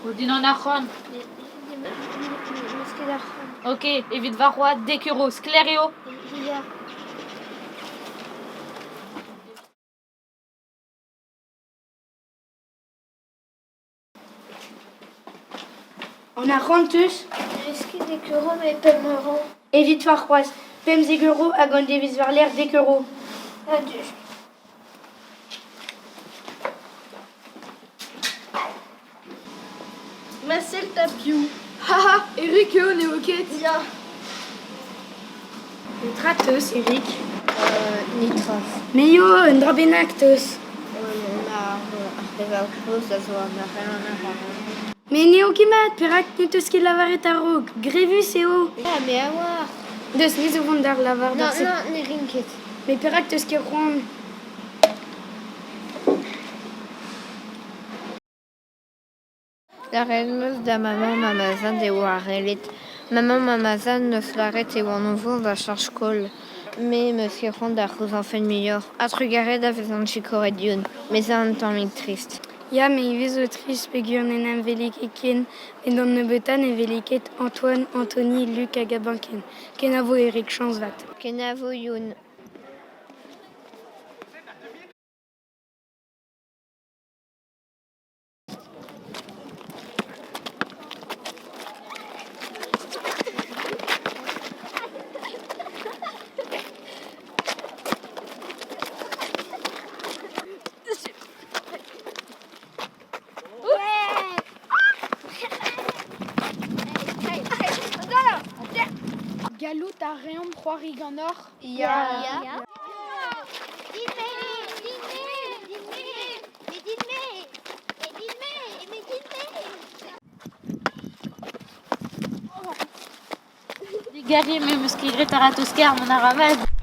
ودينا ناخون. اوكي evit varroa dekuro sklerio. On a rentus. Risque dekuro mais pemeron. Evit varroas. Pem zeguro hag an deviz war l'air dekuro. Adus. Marcel Tapiou. Haha, Eric eo ne oket. Ya. Trateus, Eric. Nitras. Meio, un drabenactus. Mais neo kimat, perak netus ket lavaret a rog. Grevus eo. Ah, mais à voir. Deus, ne zo vont dar lavar Non, dar se... non, ne rinket. Mais perak teus ket c'hoant. La reine da maman mamazan de warelet. Maman mamazan neus laret e oan nouveau da charge kol. Mais monsieur Ronda rouz en fait meilleur. A trugaret da vezan chikoret dion. Mais un temps mig triste. Ya, me ivez o tris pegur nenem velik e ken. Et dans nebetan e veliket Antoine, Anthony, Luc hag a banken. Ken a vo Eric chans vat. Kenavo youn. Galou ta reom c'hoarig an or. Ya. Digari me muskigret a ratosker mon aramad.